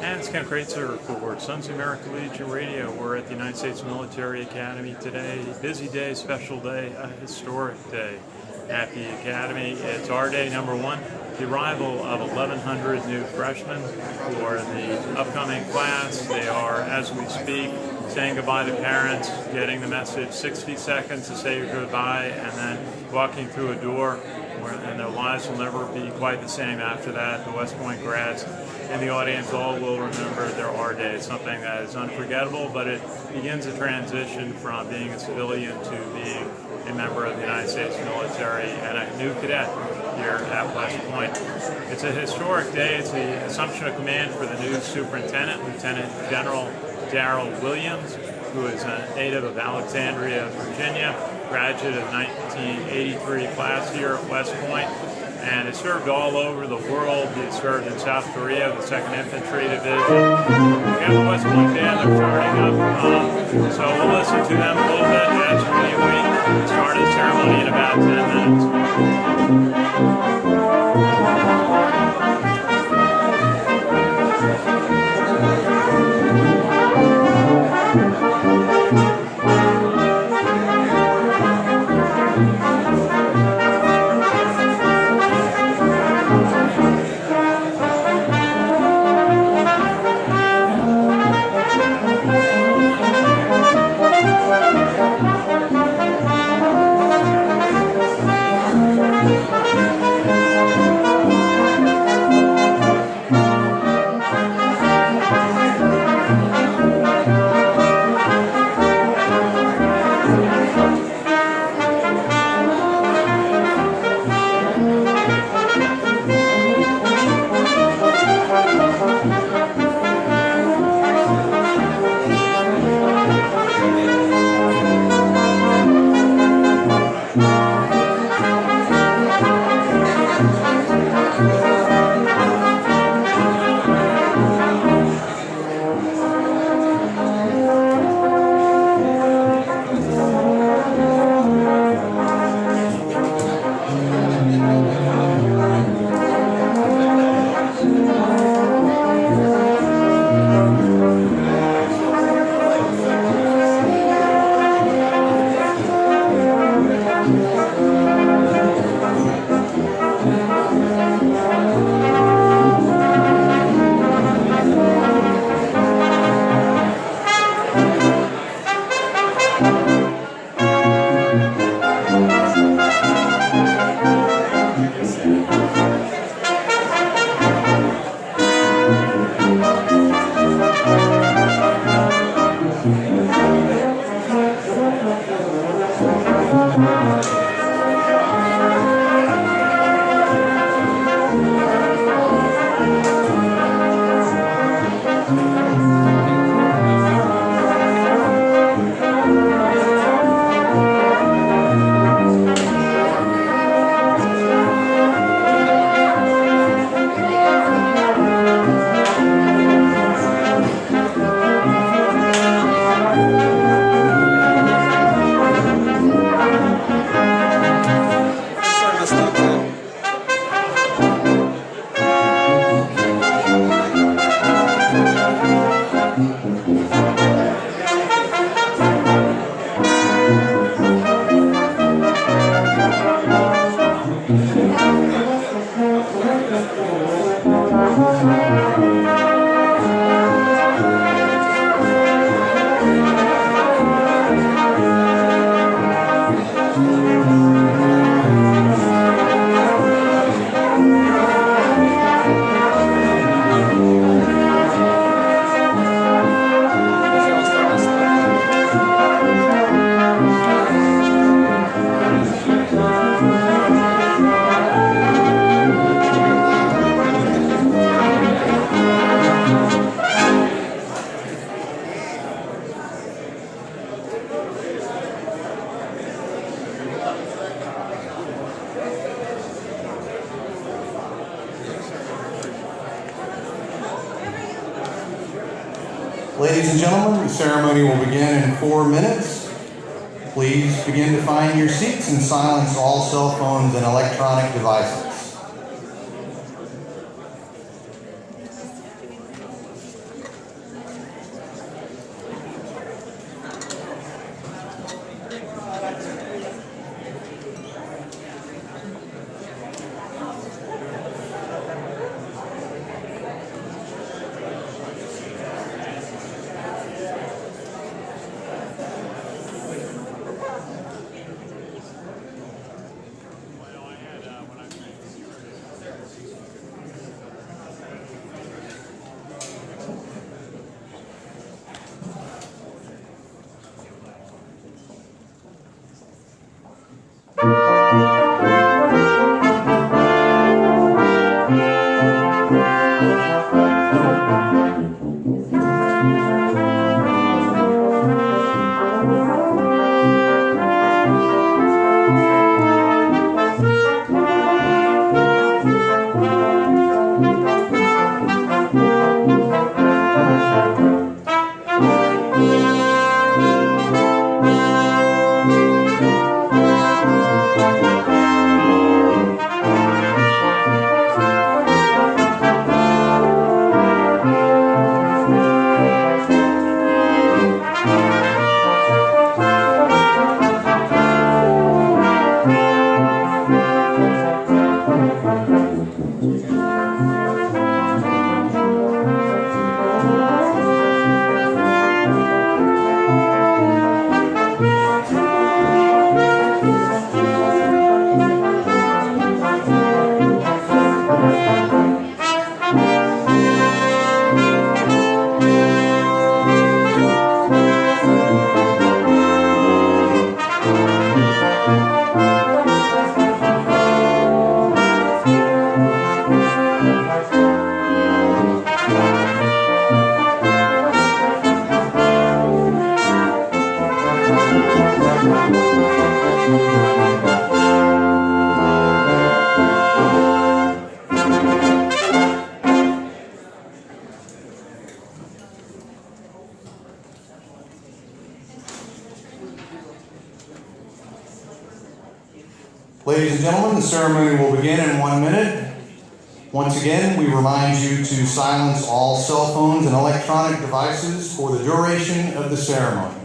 And it's Ken Kraetzer for Sons of America Legion Radio. We're at the United States Military Academy today. Busy day, special day, a historic day at the Academy. It's our day, number one, the arrival of 1,100 new freshmen for the upcoming class. They are, as we speak, saying goodbye to parents, getting the message, 60 seconds to say goodbye, and then walking through a door, and their lives will never be quite the same after that. The West Point grads in the audience all will remember their R Day. It's something that is unforgettable, but it begins a transition from being a civilian to being a member of the United States military and a new cadet here at West Point. It's a historic day. It's the assumption of command for the new superintendent, Lieutenant General Darryl, who is a native of Alexandria, Virginia, graduate of 1983 class here at West Point, and has served all over the world. He served in South Korea, the 2nd Infantry Division. We have the West Point band, they're starting up, so we'll listen to them a little bit as we start the ceremony in about 10 minutes. Ladies and gentlemen, the ceremony will begin in 4 minutes. Please begin to find your seats and silence all cell phones and electronic devices. Ladies and gentlemen, the ceremony will begin in 1 minute. Once again, we remind you to silence all cell phones and electronic devices for the duration of the ceremony.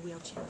Wheelchair.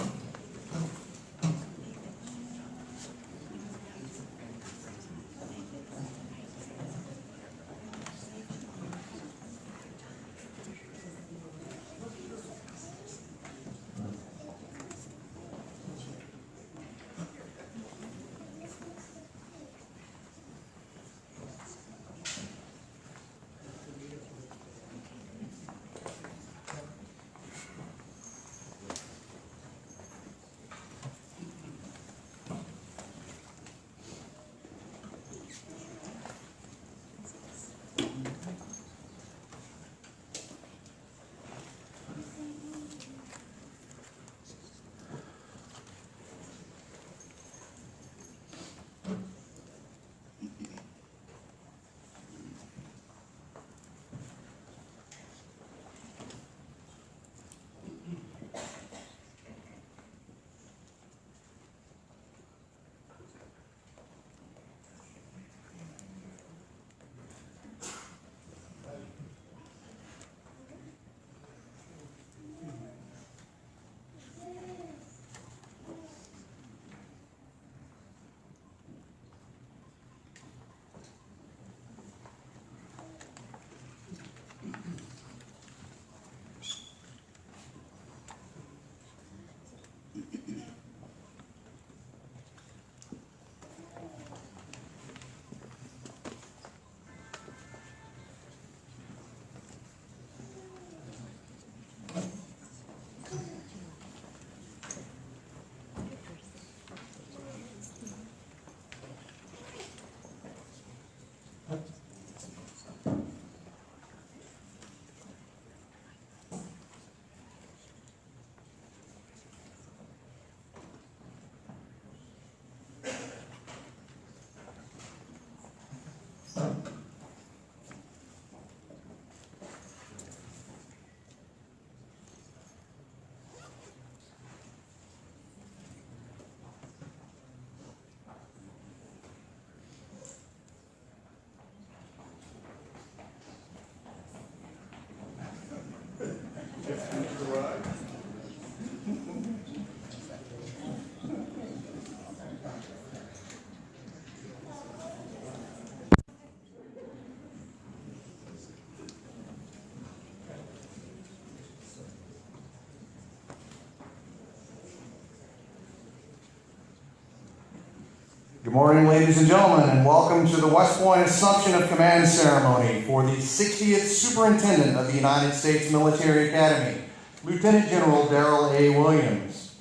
morning, ladies and gentlemen, and welcome to the West Point Assumption of Command ceremony for the 60th Superintendent of the United States Military Academy, Lieutenant General Darryl A. Williams.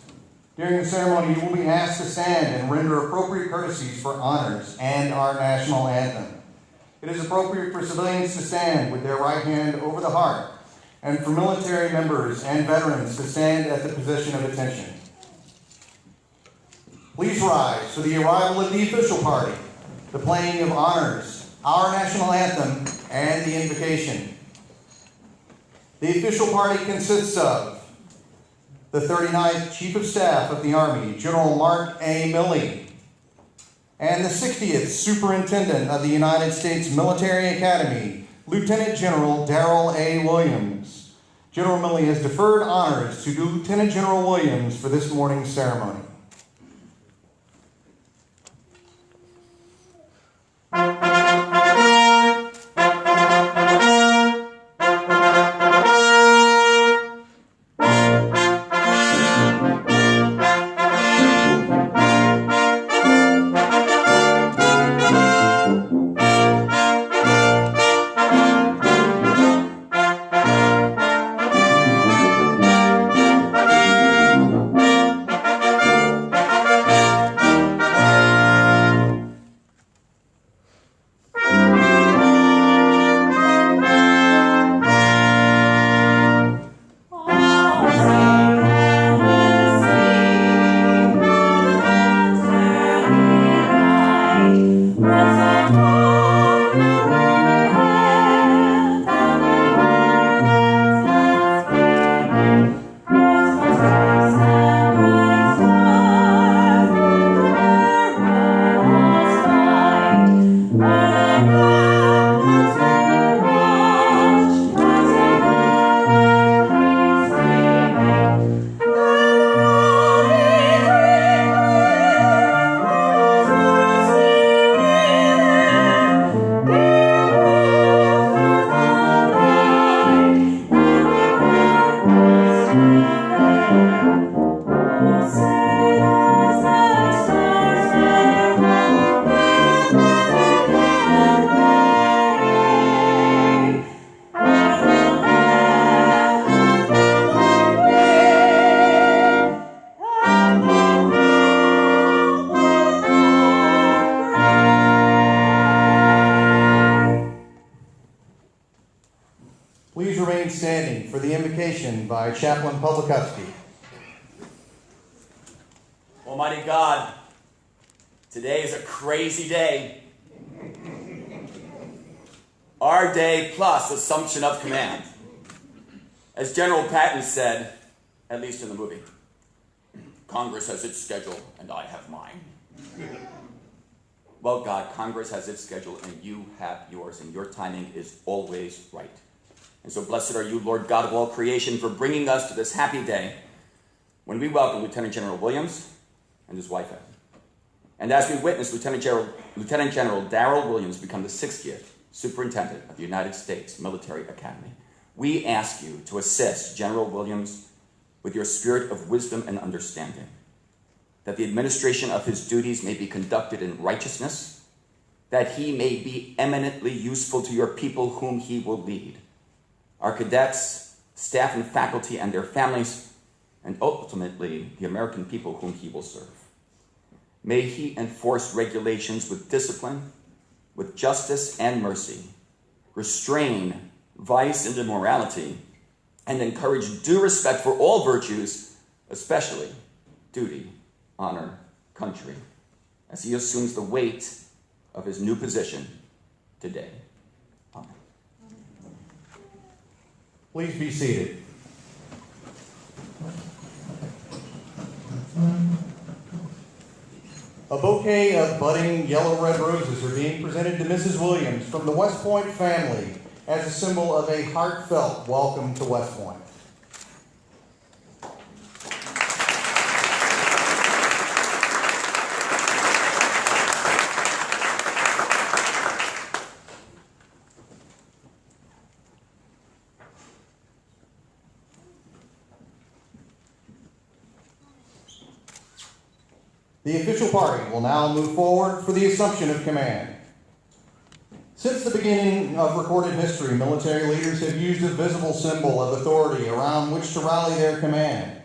During the ceremony, you will be asked to stand and render appropriate courtesies for honors and our national anthem. It is appropriate for civilians to stand with their right hand over the heart, and for military members and veterans to stand at the position of attention. Please rise for the arrival of the official party, the playing of honors, our national anthem, and the invocation. The official party consists of the 39th Chief of Staff of the Army, General Mark A. Milley, and the 60th Superintendent of the United States Military Academy, Lieutenant General Darryl A. Williams. General Milley has deferred honors to Lieutenant General Williams for this morning's ceremony. Please remain standing for the invocation by Chaplain Publikowski. Almighty God, today is a crazy day. Our day plus assumption of command. As General Patton said, at least in the movie, Congress has its schedule and I have mine. Well, God, Congress has its schedule and you have yours, and your timing is always right. And so blessed are you, Lord God of all creation, for bringing us to this happy day when we welcome Lieutenant General Williams and his wife. And as we witness Lieutenant General Darryl Williams become the 60th Superintendent of the United States Military Academy, we ask you to assist General Williams with your spirit of wisdom and understanding, that the administration of his duties may be conducted in righteousness, that he may be eminently useful to your people whom he will lead, our cadets, staff and faculty and their families, and ultimately the American people whom he will serve. May he enforce regulations with discipline, with justice and mercy, restrain vice and immorality, and encourage due respect for all virtues, especially duty, honor, country, as he assumes the weight of his new position today. Amen. Please be seated. A bouquet of budding yellow-red roses are being presented to Mrs. Williams from the West Point family as a symbol of a heartfelt welcome to West Point. The official party will now move forward for the assumption of command. Since the beginning of recorded history, military leaders have used a visible symbol of authority around which to rally their command.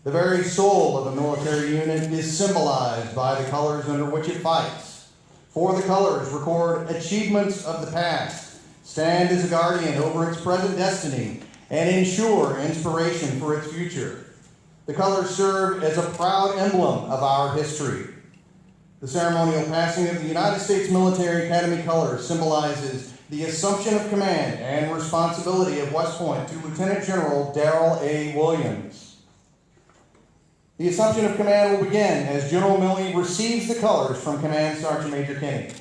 The very soul of a military unit is symbolized by the colors under which it fights. For the colors record achievements of the past, stand as a guardian over its present destiny, and ensure inspiration for its future. The colors serve as a proud emblem of our history. The ceremonial passing of the United States Military Academy colors symbolizes the assumption of command and responsibility of West Point to Lieutenant General Darryl A. Williams. The assumption of command will begin as General Milley receives the colors from Command Sergeant Major Kenny.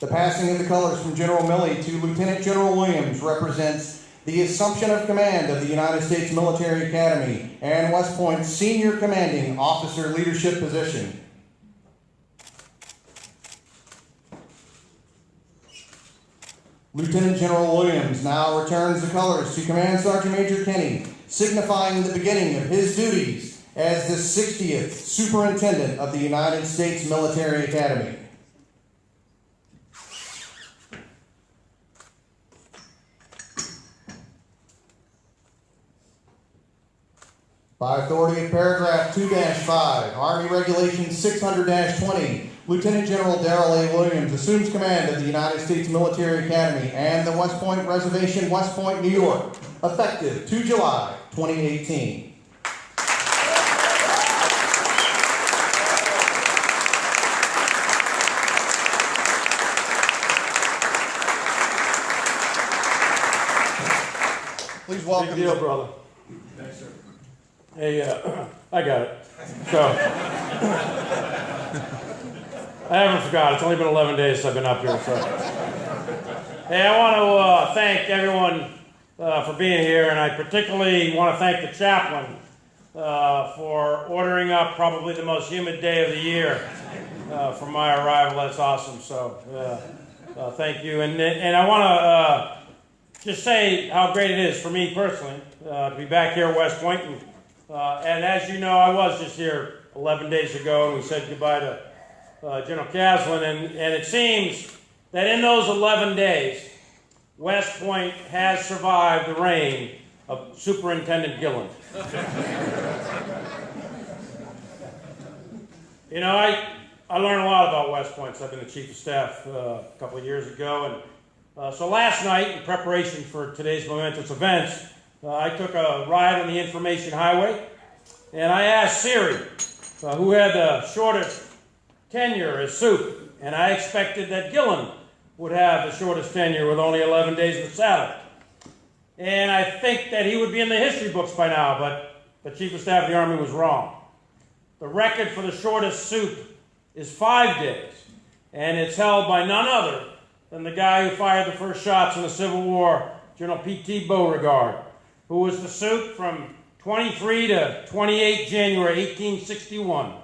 The passing of the colors from General Milley to Lieutenant General Williams represents the assumption of command of the United States Military Academy and West Point's senior commanding officer leadership position. Lieutenant General Williams now returns the colors to Command Sergeant Major Kenny, signifying the beginning of his duties as the 60th Superintendent of the United States Military Academy. By authority of paragraph 2-5, Army Regulation 600-20, Lieutenant General Darryl A. Williams assumes command of the United States Military Academy and the West Point Reservation, West Point, New York, effective 2 July 2018. Please welcome. Big deal, brother. Thanks, sir. Hey, I got it. So, I haven't forgot. It's only been 11 days since I've been up here. So, hey, I want to thank everyone for being here, and I particularly want to thank the chaplain for ordering up probably the most humid day of the year for my arrival. That's awesome. So, thank you. And I want to just say how great it is for me personally to be back here at West Point. And as you know, I was just here 11 days ago, and we said goodbye to General Caslin, and it seems that in those 11 days, West Point has survived the reign of Superintendent Gilland. You know, I learned a lot about West Point. So I've been the Chief of Staff a couple of years ago, and so last night, in preparation for today's momentous events, I took a ride on the information highway, and I asked Siri who had the shortest tenure as Soup, and I expected that Gilland would have the shortest tenure with only 11 days in the saddle. And I think that he would be in the history books by now, but the Chief of Staff of the Army was wrong. The record for the shortest Soup is 5 days, and it's held by none other than the guy who fired the first shots in the Civil War, General P.T. Beauregard, who was the Soup from 23 to 28 January 1861.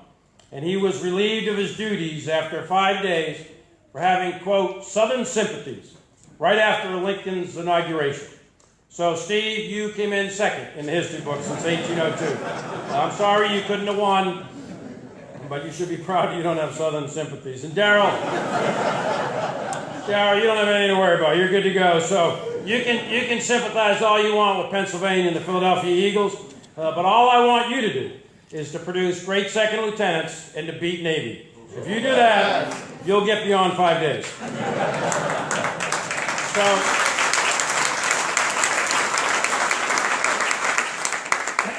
And he was relieved of his duties after 5 days for having, quote, Southern sympathies, right after Lincoln's inauguration. So, Steve, you came in second in the history book since 1802. I'm sorry you couldn't have won, but you should be proud you don't have Southern sympathies. And Darryl, you don't have anything to worry about. You're good to go. So you can sympathize all you want with Pennsylvania and the Philadelphia Eagles, but all I want you to do is to produce great second lieutenants and to beat Navy. If you do that, you'll get beyond 5 days. So,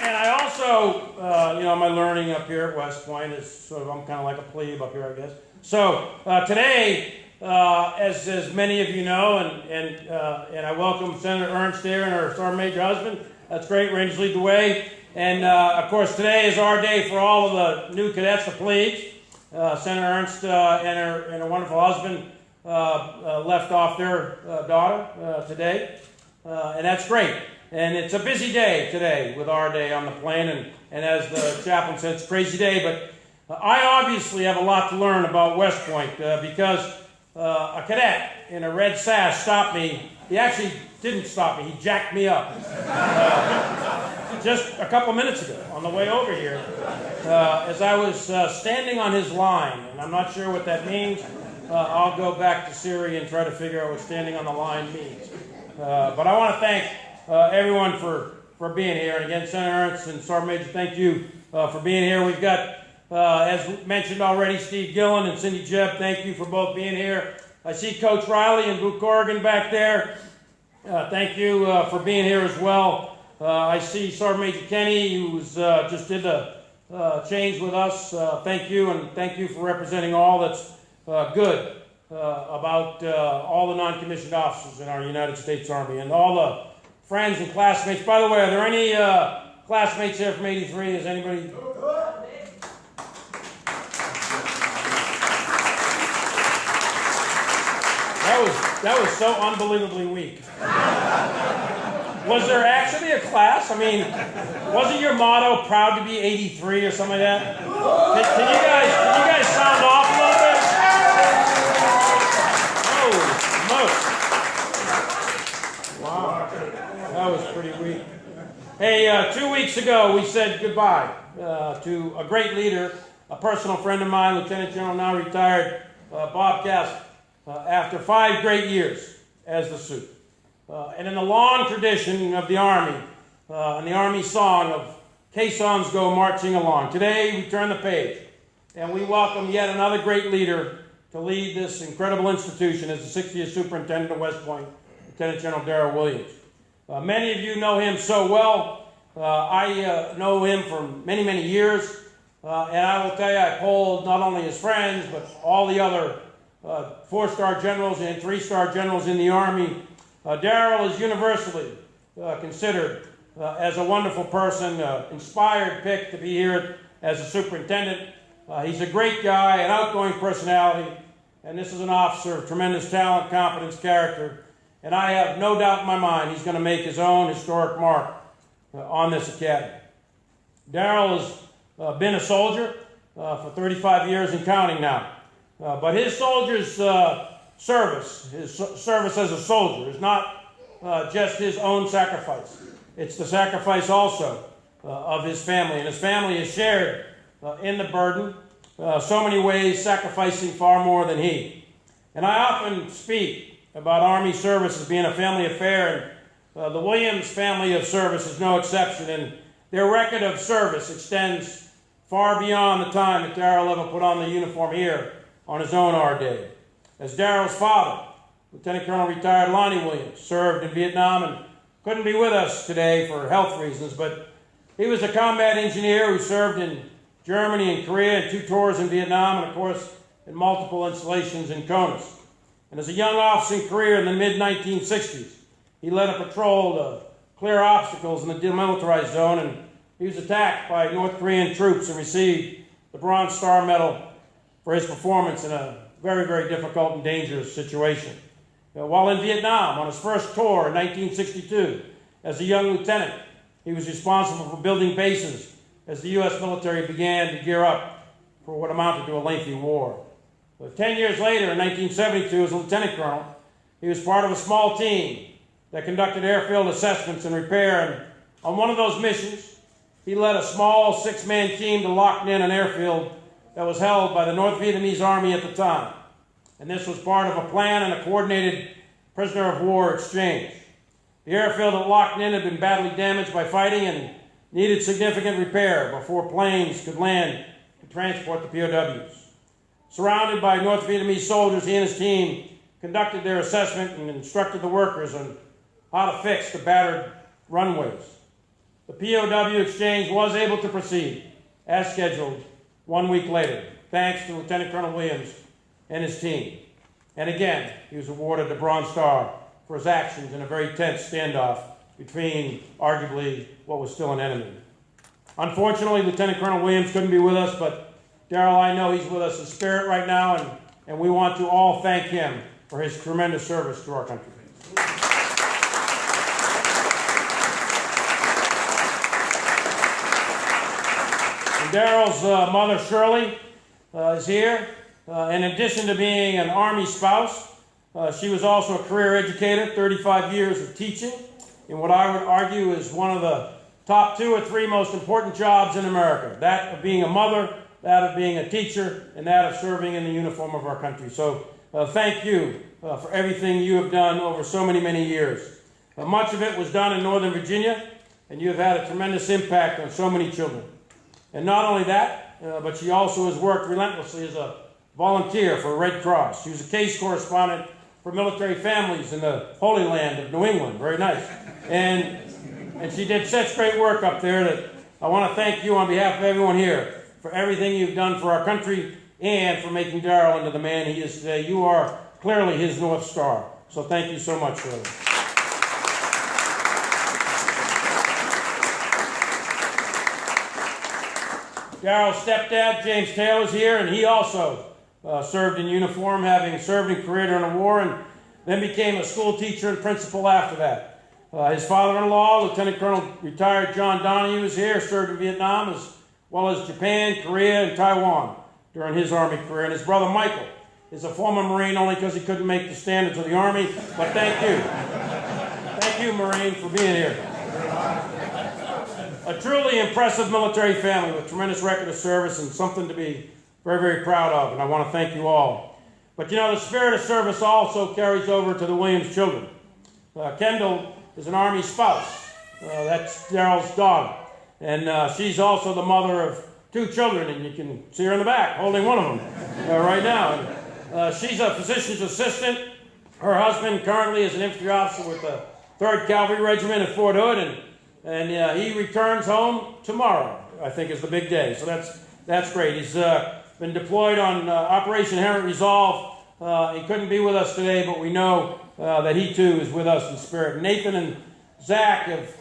and I also, my learning up here at West Point is sort of, I'm kind of like a plebe up here, I guess. So today, as many of you know, and I welcome Senator Ernst here and her Sergeant Major husband. That's great. Rangers lead the way. And, of course, today is our day for all of the new cadets, the plebes. Senator Ernst and her wonderful husband left off their daughter today. And that's great. And it's a busy day today with our day on the plane. And as the chaplain said, it's a crazy day. But I obviously have a lot to learn about West Point because a cadet in a red sash stopped me. He actually didn't stop me. He jacked me up. just a couple minutes ago on the way over here, as I was standing on his line, and I'm not sure what that means. I'll go back to Siri and try to figure out what standing on the line means. But I want to thank everyone for being here. And again, Senator Ernst and Sergeant Major, thank you for being here. We've got, as mentioned already, Steve Gillen and Cindy Jebb. Thank you for both being here. I see Coach Riley and Luke Corrigan back there. Thank you for being here as well. I see Sergeant Major Kenny, who's just did the change with us. Thank you, and thank you for representing all that's good about all the non-commissioned officers in our United States Army and all the friends and classmates. By the way, are there any classmates here from 83? Is anybody? That was so unbelievably weak. Was there actually a class? I mean, wasn't your motto "proud to be 83" or something like that? Can you guys sound off a little bit? Oh, wow, that was pretty weak. Hey, 2 weeks ago we said goodbye to a great leader, a personal friend of mine, Lieutenant General, now retired, Bob Castle, after 5 great years as the Sup. And in the long tradition of the Army, and the Army song of caissons go marching along, today we turn the page and we welcome yet another great leader to lead this incredible institution as the 60th Superintendent of West Point, Lieutenant General Darryl Williams. Many of you know him so well. I know him for many, many years. And I will tell you, I polled not only his friends, but all the other 4-star generals and 3-star generals in the Army. Darryl is universally considered as a wonderful person, inspired pick to be here as a superintendent. He's a great guy, an outgoing personality, and this is an officer of tremendous talent, competence, character. And I have no doubt in my mind he's going to make his own historic mark on this academy. Darryl has been a soldier for 35 years and counting now. But his soldier's service, his service as a soldier, is not just his own sacrifice. It's the sacrifice also of his family. And his family is shared in the burden, so many ways sacrificing far more than he. And I often speak about Army service as being a family affair, and the Williams family of service is no exception. And their record of service extends far beyond the time that Darryl ever put on the uniform here on his own our day. As Darryl's father, Lieutenant Colonel retired Lonnie Williams, served in Vietnam and couldn't be with us today for health reasons, but he was a combat engineer who served in Germany and Korea and 2 tours in Vietnam and, of course, in multiple installations in CONUS. And as a young officer in career in the mid-1960s, he led a patrol to clear obstacles in the demilitarized zone, and he was attacked by North Korean troops and received the Bronze Star Medal for his performance in a very, very difficult and dangerous situation. While in Vietnam, on his first tour in 1962, as a young lieutenant, he was responsible for building bases as the U.S. military began to gear up for what amounted to a lengthy war. 10 years later, in 1972, as a lieutenant colonel, he was part of a small team that conducted airfield assessments and repair. And on one of those missions, he led a small 6-man team to Loc Ninh, an airfield that was held by the North Vietnamese Army at the time. And this was part of a plan and a coordinated prisoner of war exchange. The airfield at Loc Ninh had been badly damaged by fighting and needed significant repair before planes could land to transport the POWs. Surrounded by North Vietnamese soldiers, he and his team conducted their assessment and instructed the workers on how to fix the battered runways. The POW exchange was able to proceed as scheduled 1 week later, thanks to Lieutenant Colonel Williams and his team. And again, he was awarded the Bronze Star for his actions in a very tense standoff between, arguably, what was still an enemy. Unfortunately, Lieutenant Colonel Williams couldn't be with us, but Darryl, I know he's with us in spirit right now, and we want to all thank him for his tremendous service to our country. And Darryl's mother, Shirley, is here. In addition to being an Army spouse, she was also a career educator, 35 years of teaching in what I would argue is one of the top 2 or 3 most important jobs in America. That of being a mother, that of being a teacher, and that of serving in the uniform of our country. So thank you for everything you have done over so many, many years. Much of it was done in Northern Virginia, and you have had a tremendous impact on so many children. And not only that, but she also has worked relentlessly as a volunteer for Red Cross. She was a case correspondent for military families in the Holy Land of New England. Very nice. And she did such great work up there that I want to thank you on behalf of everyone here for everything you've done for our country and for making Darryl into the man he is today. You are clearly his North Star. So thank you so much, Shirley. Darryl's stepdad, James Taylor, is here, and he also served in uniform, having served in Korea during the war, and then became a school teacher and principal after that. His father-in-law, Lieutenant Colonel retired John Donahue, is here, served in Vietnam, as well as Japan, Korea, and Taiwan during his Army career. And his brother Michael is a former Marine, only because he couldn't make the standards of the Army, but thank you. Thank you, Marine, for being here. A truly impressive military family with tremendous record of service and something to be very, very proud of, and I want to thank you all. But you know, the spirit of service also carries over to the Williams children. Kendall is an Army spouse. That's Darryl's daughter. And she's also the mother of 2 children, and you can see her in the back holding one of them right now. And, she's a physician's assistant. Her husband currently is an infantry officer with the 3rd Cavalry Regiment at Fort Hood, and he returns home tomorrow, I think is the big day. So that's great. He's been deployed on Operation Inherent Resolve. He couldn't be with us today, but we know that he too is with us in spirit. Nathan and Zach have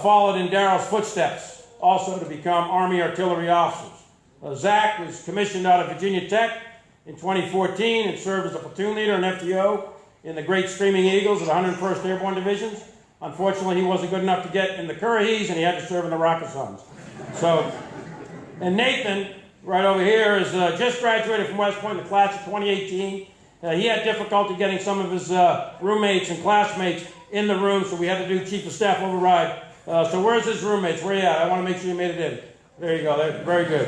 followed in Darryl's footsteps, also to become Army artillery officers. Zach was commissioned out of Virginia Tech in 2014 and served as a platoon leader and FTO in the Great Screaming Eagles of the 101st Airborne Divisions. Unfortunately, he wasn't good enough to get in the Currahees, and he had to serve in the Rocketsons. So, and Nathan, right over here, is just graduated from West Point in the class of 2018. He had difficulty getting some of his roommates and classmates in the room, so we had to do Chief of Staff override. So where's his roommates? Where are you at? I want to make sure you made it in. There you go. Very good.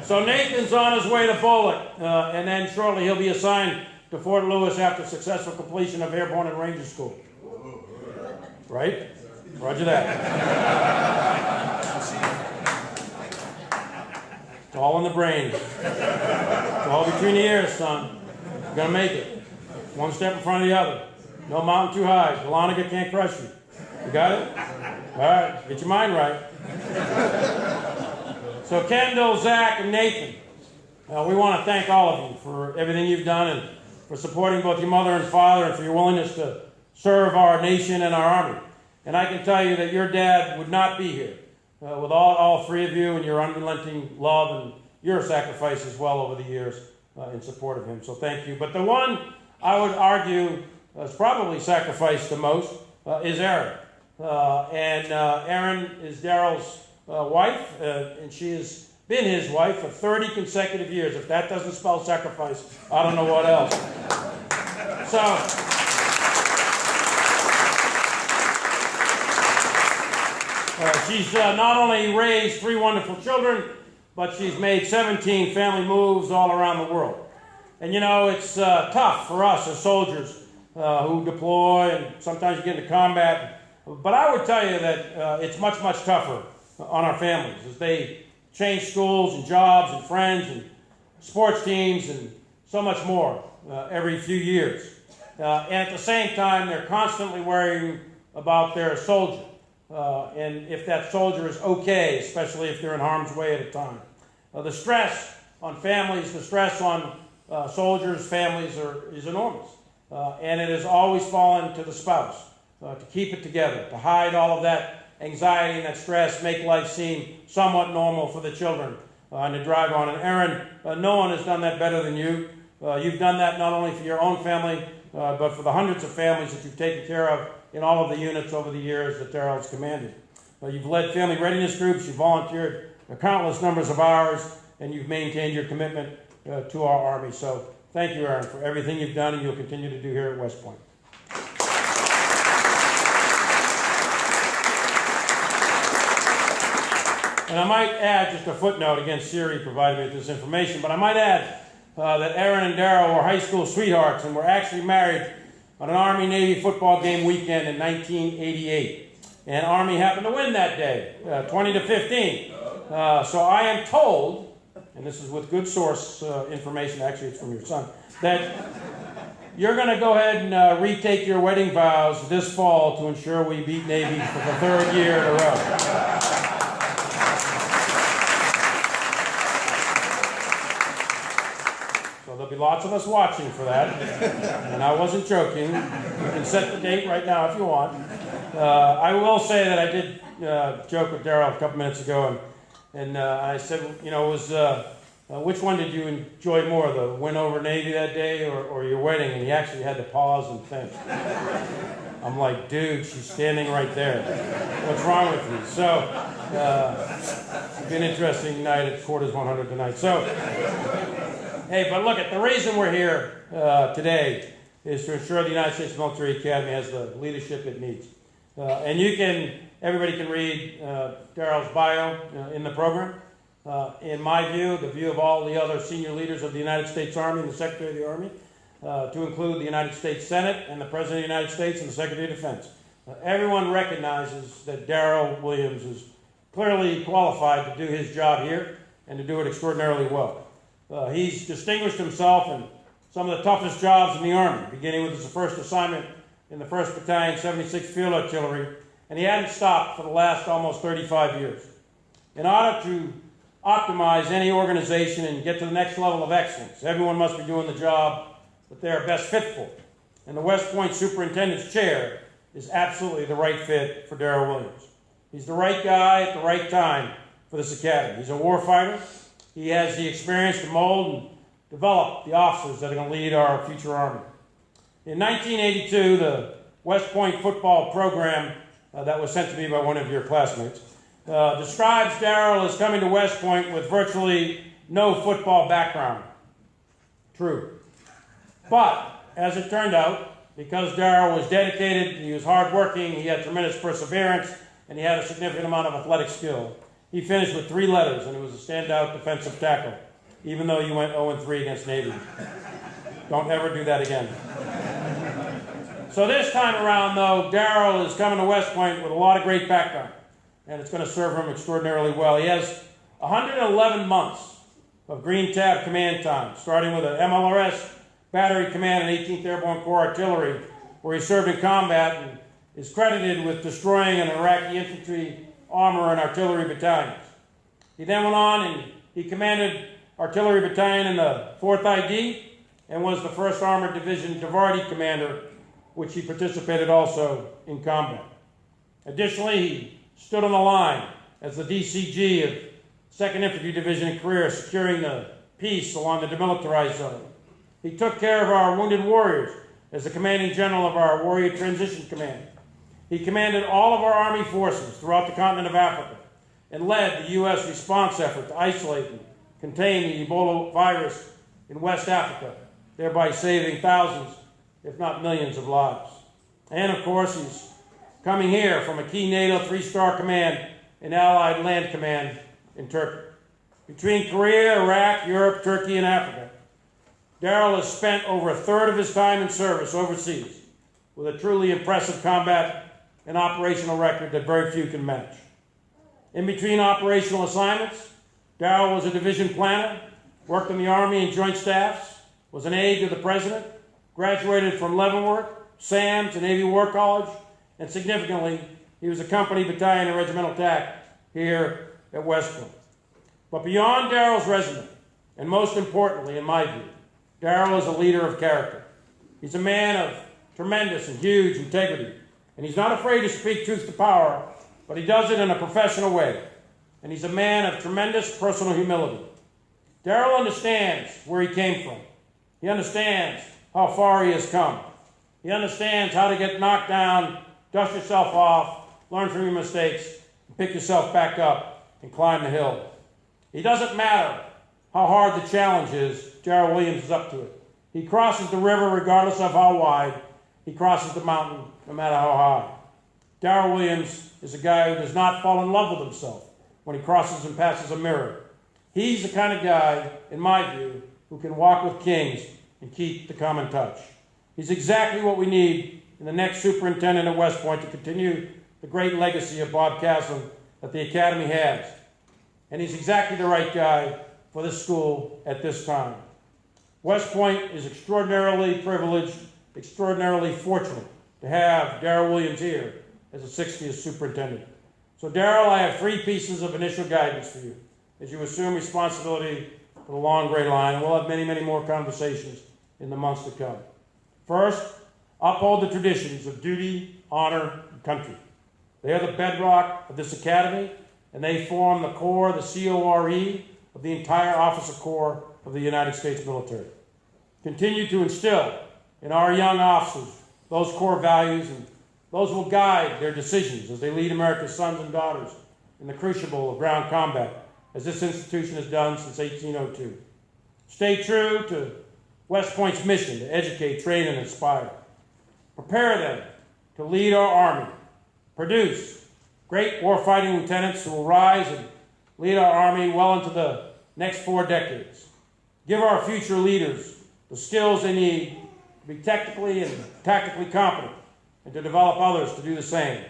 So Nathan's on his way to Bullock, and then shortly he'll be assigned to Fort Lewis after successful completion of Airborne and Ranger School. Right? Roger that. It's all in the brain. It's all between the ears, son. You're going to make it. One step in front of the other. No mountain too high. Dahlonega can't crush you. You got it? All right. Get your mind right. So Kendall, Zach, and Nathan, we want to thank all of you for everything you've done and for supporting both your mother and father and for your willingness to serve our nation and our Army. And I can tell you that your dad would not be here with all 3 of you and your unrelenting love and your sacrifice as well over the years in support of him. So thank you. But the one I would argue has probably sacrificed the most is Erin. Erin is Darryl's wife, and she has been his wife for 30 consecutive years. If that doesn't spell sacrifice, I don't know what else. So, she's not only raised 3 wonderful children, but she's made 17 family moves all around the world. And you know, it's tough for us as soldiers who deploy and sometimes you get into combat. But I would tell you that it's much, much tougher on our families as they change schools and jobs and friends and sports teams and so much more every few years. And at the same time, they're constantly worrying about their soldier. And if that soldier is okay, especially if they're in harm's way at a time. The stress on families, the stress on soldiers' families is enormous. And it has always fallen to the spouse to keep it together, to hide all of that anxiety and that stress, make life seem somewhat normal for the children, and to drive on. And Erin, no one has done that better than you. You've done that not only for your own family, but for the hundreds of families that you've taken care of in all of the units over the years that Darryl's commanded. You've led family readiness groups, you've volunteered countless numbers of hours, and you've maintained your commitment to our Army. So thank you, Erin, for everything you've done and you'll continue to do here at West Point. And I might add, just a footnote, again, Siri provided me with this information, but I might add that Aaron and Darryl were high school sweethearts and were actually married on an Army-Navy football game weekend in 1988. And Army happened to win that day, 20-15. So I am told, and this is with good source information, actually it's from your son, that you're going to go ahead and retake your wedding vows this fall to ensure we beat Navy for the third year in a row. So there'll be lots of us watching for that, and I wasn't joking. You can set the date right now if you want. I will say that I did joke with Darryl a couple minutes ago, and I said, you know, which one did you enjoy more, the win over Navy that day or your wedding? And he actually had to pause and think. I'm like, dude, she's standing right there. What's wrong with you? So, it's been an interesting night at Quarters 100 tonight. So, hey, but look, the reason we're here today is to ensure the United States Military Academy has the leadership it needs. And everybody can read Darryl's bio in the program. In my view, the view of all the other senior leaders of the United States Army and the Secretary of the Army, to include the United States Senate and the President of the United States and the Secretary of Defense. Everyone recognizes that Darryl Williams is clearly qualified to do his job here and to do it extraordinarily well. He's distinguished himself in some of the toughest jobs in the Army, beginning with his first assignment in the 1st Battalion, 76th Field Artillery, and he hadn't stopped for the last almost 35 years. In order to optimize any organization and get to the next level of excellence, everyone must be doing the job that they are best fit for. And the West Point Superintendent's chair is absolutely the right fit for Darryl Williams. He's the right guy at the right time for this academy. He's a warfighter. He has the experience to mold and develop the officers that are going to lead our future Army. In 1982, the West Point football program that was sent to me by one of your classmates describes Darryl as coming to West Point with virtually no football background. True. But, as it turned out, because Darryl was dedicated, he was hardworking, he had tremendous perseverance, and he had a significant amount of athletic skill, he finished with 3 letters, and he was a standout defensive tackle, even though you went 0-3 against Navy. Don't ever do that again. So this time around, though, Darryl is coming to West Point with a lot of great background, and it's going to serve him extraordinarily well. He has 111 months of Green Tab command time, starting with an MLRS Battery Command and 18th Airborne Corps Artillery, where he served in combat and is credited with destroying an Iraqi infantry, armor, and artillery battalions. He then went on and he commanded Artillery Battalion in the 4th ID and was the 1st Armored Division Davarti Commander, which he participated also in combat. Additionally, he stood on the line as the DCG of 2nd Infantry Division in Korea, securing the peace along the demilitarized zone. He took care of our wounded warriors as the commanding general of our Warrior Transition Command. He commanded all of our Army forces throughout the continent of Africa and led the U.S. response effort to isolate and contain the Ebola virus in West Africa, thereby saving thousands, if not millions, of lives. And, of course, he's coming here from a key NATO 3-star command and Allied Land Command in Turkey. Between Korea, Iraq, Europe, Turkey, and Africa, Darryl has spent over a third of his time in service overseas with a truly impressive combat and operational record that very few can match. In between operational assignments, Darryl was a division planner, worked in the Army and Joint Staffs, was an aide to the President, graduated from Leavenworth, SAMS, and Navy War College, and significantly, he was a company battalion and regimental TAC here at West Point. But beyond Darryl's resume, and most importantly, in my view, Darryl is a leader of character. He's a man of tremendous and huge integrity, and he's not afraid to speak truth to power, but he does it in a professional way. And he's a man of tremendous personal humility. Darryl understands where he came from. He understands how far he has come. He understands how to get knocked down, dust yourself off, learn from your mistakes, and pick yourself back up and climb the hill. It doesn't matter how hard the challenge is, Darryl Williams is up to it. He crosses the river regardless of how wide. He crosses the mountain no matter how high. Darryl Williams is a guy who does not fall in love with himself. when he crosses and passes a mirror. He's the kind of guy, in my view, who can walk with kings and keep the common touch. He's exactly what we need in the next superintendent at West Point to continue the great legacy of Bob Caslen that the Academy has. And he's exactly the right guy for this school at this time. West Point is extraordinarily privileged, extraordinarily fortunate to have Darryl Williams here as the 60th superintendent. So Darryl, I have 3 pieces of initial guidance for you as you assume responsibility for the long gray line. We'll have many, many more conversations in the months to come. First, uphold the traditions of duty, honor, and country. They are the bedrock of this academy, and they form the core, the C-O-R-E, of the entire Officer Corps of the United States military. Continue to instill in our young officers those core values, and those will guide their decisions as they lead America's sons and daughters in the crucible of ground combat, as this institution has done since 1802. Stay true to West Point's mission to educate, train, and inspire. Prepare them to lead our Army. Produce great warfighting lieutenants who will rise and lead our Army well into the next 4 decades. Give our future leaders the skills they need to be technically and tactically competent and to develop others to do the same.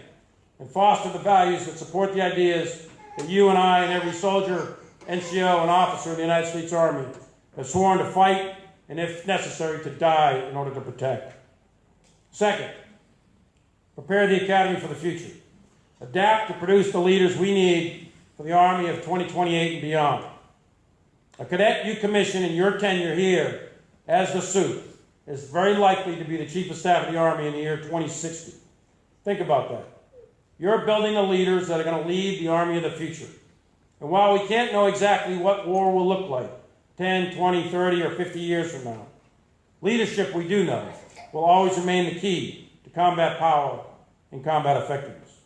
And foster the values that support the ideas that you and I and every soldier, NCO, and officer of the United States Army have sworn to fight and, if necessary, to die in order to protect. Second, prepare the Academy for the future. Adapt to produce the leaders we need for the Army of 2028 and beyond. A cadet you commission in your tenure here as the SUP is very likely to be the Chief of Staff of the Army in the year 2060. Think about that. You're building the leaders that are going to lead the Army of the future. And while we can't know exactly what war will look like 10, 20, 30, or 50 years from now, leadership, we do know, will always remain the key to combat power and combat effectiveness.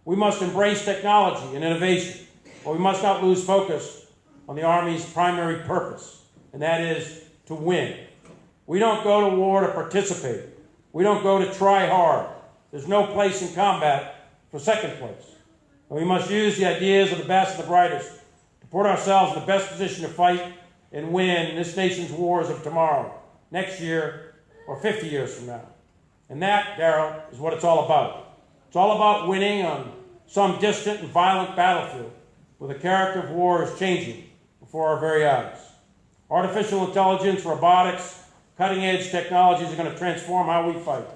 We must embrace technology and innovation, but we must not lose focus on the Army's primary purpose, and that is to win. We don't go to war to participate. We don't go to try hard. There's no place in combat for second place. And we must use the ideas of the best and the brightest to put ourselves in the best position to fight and win this nation's wars of tomorrow, next year, or 50 years from now. And that, Darryl, is what it's all about. It's all about winning on some distant and violent battlefield where the character of war is changing before our very eyes. Artificial intelligence, robotics, cutting-edge technologies are going to transform how we fight.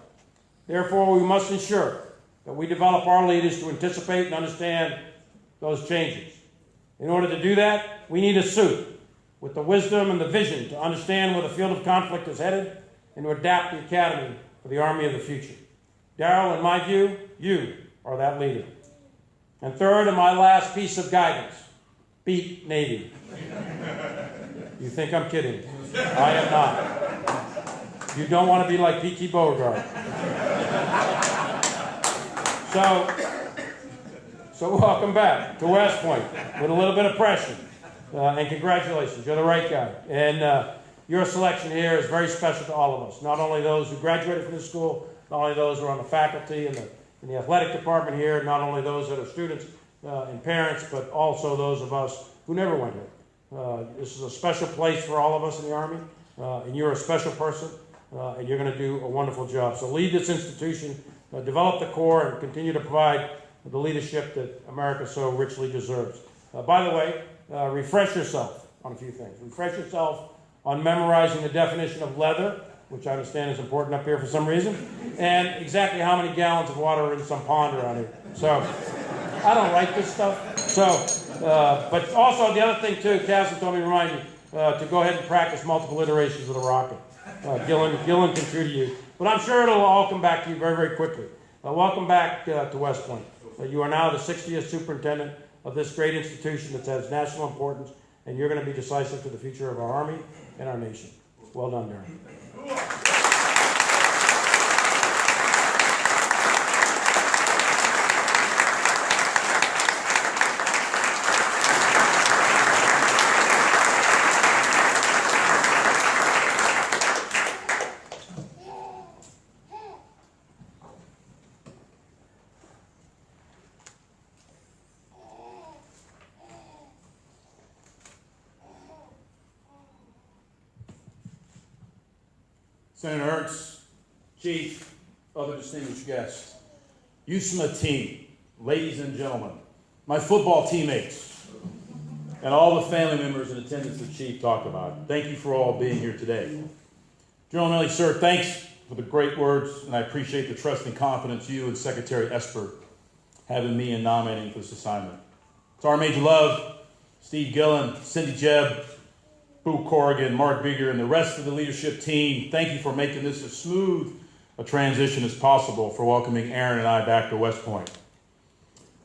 Therefore, we must ensure that we develop our leaders to anticipate and understand those changes. In order to do that, we need a SUP with the wisdom and the vision to understand where the field of conflict is headed and to adapt the Academy for the Army of the future. Darryl, in my view, you are that leader. And third, and my last piece of guidance, beat Navy. You think I'm kidding? I am not. You don't want to be like P.T. Beauregard. So welcome back to West Point with a little bit of pressure. And congratulations, you're the right guy. And your selection here is very special to all of us. Not only those who graduated from this school, not only those who are on the faculty and in the athletic department here, not only those that are students and parents, but also those of us who never went here. This is a special place for all of us in the Army, and you're a special person, and you're going to do a wonderful job. So lead this institution, develop the core, and continue to provide the leadership that America so richly deserves. By the way, refresh yourself on a few things. Refresh yourself on memorizing the definition of leather, which I understand is important up here for some reason, and exactly how many gallons of water are in some pond around here. So I don't write this stuff. So, but also the other thing too, Caslen told me to remind you to go ahead and practice multiple iterations of the rocket. Gillen can tutor you, but I'm sure it'll all come back to you very, very quickly. Welcome back to West Point. You are now the 60th superintendent of this great institution that has national importance, and you're going to be decisive to the future of our Army and our nation. Well done, Darryl. Senator Ernst, Chief, other distinguished guests, USMA team, ladies and gentlemen, my football teammates, and all the family members in attendance the Chief talked about. Thank you for all being here today. General Milley, sir, thanks for the great words, and I appreciate the trust and confidence you and Secretary Esper have in me in nominating for this assignment. To our Major Love, Steve Gillen, Cindy Jebb, Boo Corrigan, Mark Bigger, and the rest of the leadership team, thank you for making this as smooth a transition as possible for welcoming Aaron and I back to West Point.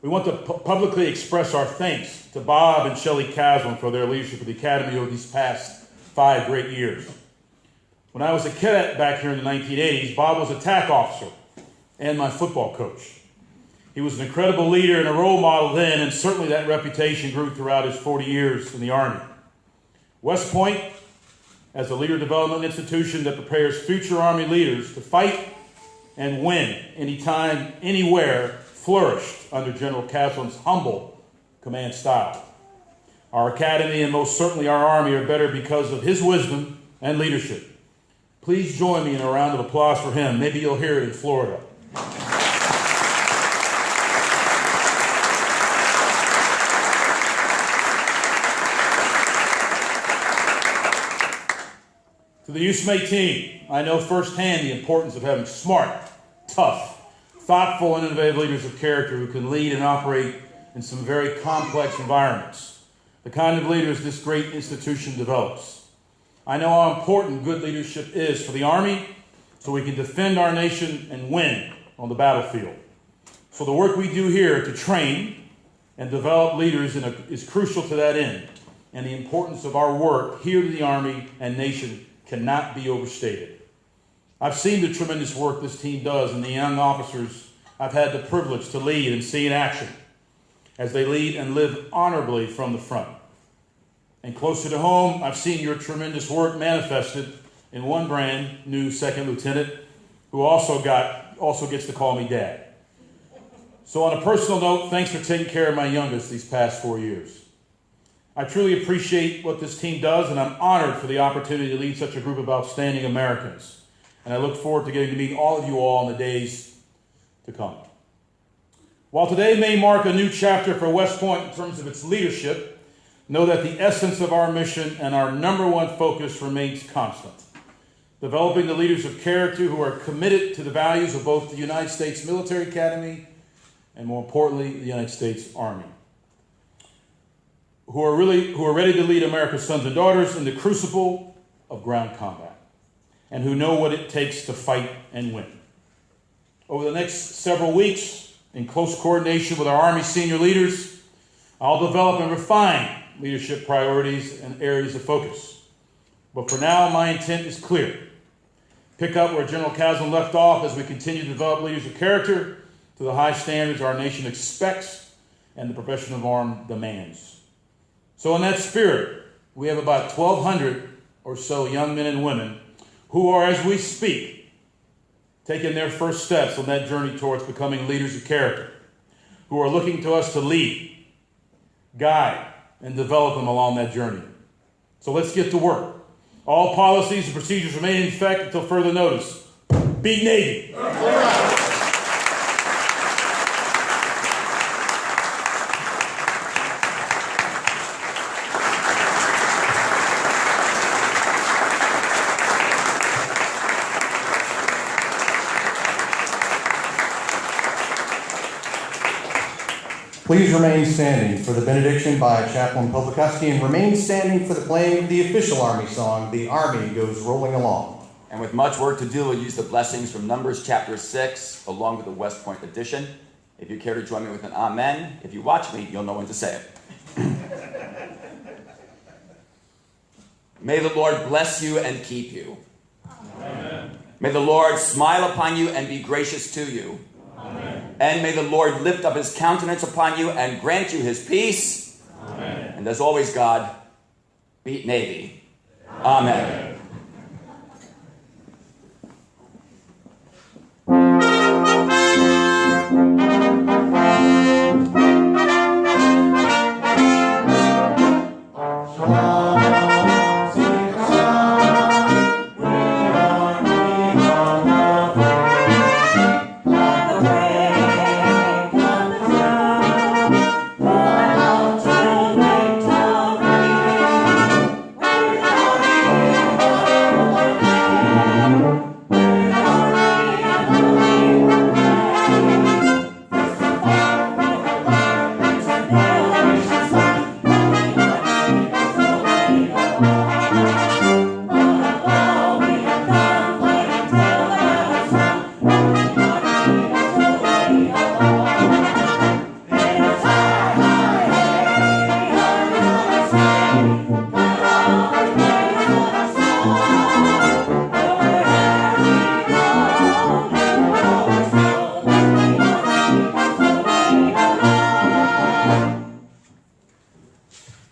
We want to publicly express our thanks to Bob and Shelley Caslin for their leadership of the Academy over these past 5 great years. When I was a cadet back here in the 1980s, Bob was a TAC officer and my football coach. He was an incredible leader and a role model then, and certainly that reputation grew throughout his 40 years in the Army. West Point, as a leader development institution that prepares future Army leaders to fight and win anytime, anywhere, flourished under General Caslin's humble command style. Our Academy and most certainly our Army are better because of his wisdom and leadership. Please join me in a round of applause for him. Maybe you'll hear it in Florida. To the USMA team, I know firsthand the importance of having smart, tough, thoughtful, and innovative leaders of character who can lead and operate in some very complex environments, the kind of leaders this great institution develops. I know how important good leadership is for the Army so we can defend our nation and win on the battlefield. So the work we do here to train and develop leaders is crucial to that end, and the importance of our work here to the Army and nation cannot be overstated. I've seen the tremendous work this team does and the young officers I've had the privilege to lead and see in action as they lead and live honorably from the front. And closer to home, I've seen your tremendous work manifested in one brand new second lieutenant who also gets to call me Dad. So on a personal note, thanks for taking care of my youngest these past 4 years. I truly appreciate what this team does, and I'm honored for the opportunity to lead such a group of outstanding Americans. And I look forward to getting to meet all of you all in the days to come. While today may mark a new chapter for West Point in terms of its leadership, know that the essence of our mission and our number one focus remains constant. Developing the leaders of character who are committed to the values of both the United States Military Academy and, more importantly, the United States Army. Who are ready to lead America's sons and daughters in the crucible of ground combat, and who know what it takes to fight and win. Over the next several weeks, in close coordination with our Army senior leaders, I'll develop and refine leadership priorities and areas of focus. But for now, my intent is clear. Pick up where General Caslin left off as we continue to develop leaders of character to the high standards our nation expects and the profession of arms demands. So in that spirit, we have about 1,200 or so young men and women who are, as we speak, taking their first steps on that journey towards becoming leaders of character, who are looking to us to lead, guide, and develop them along that journey. So let's get to work. All policies and procedures remain in effect until further notice. Be Navy. Please remain standing for the benediction by Chaplain Popakowski, and remain standing for the playing of the official Army song, "The Army Goes Rolling Along." And with much work to do, we'll use the blessings from Numbers chapter 6, along with the West Point edition. If you care to join me with an amen, if you watch me, you'll know when to say it. May the Lord bless you and keep you. Amen. May the Lord smile upon you and be gracious to you. Amen. And may the Lord lift up his countenance upon you and grant you his peace. Amen. And as always, God, beat Navy. Amen. Sing a song, we are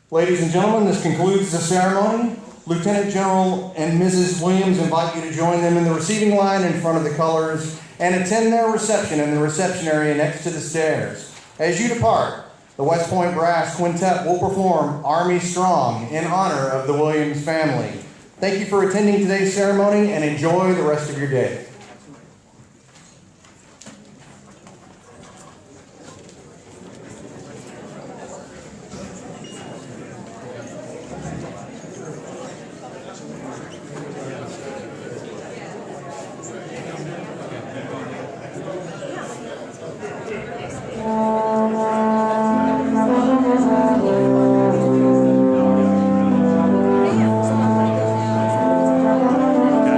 Ladies and gentlemen, this concludes the ceremony. Lieutenant General and Mrs. Williams invite you to join them in the receiving line in front of the colors and attend their reception in the reception area next to the stairs. As you depart, the West Point Brass Quintet will perform Army Strong in honor of the Williams family. Thank you for attending today's ceremony and enjoy the rest of your day.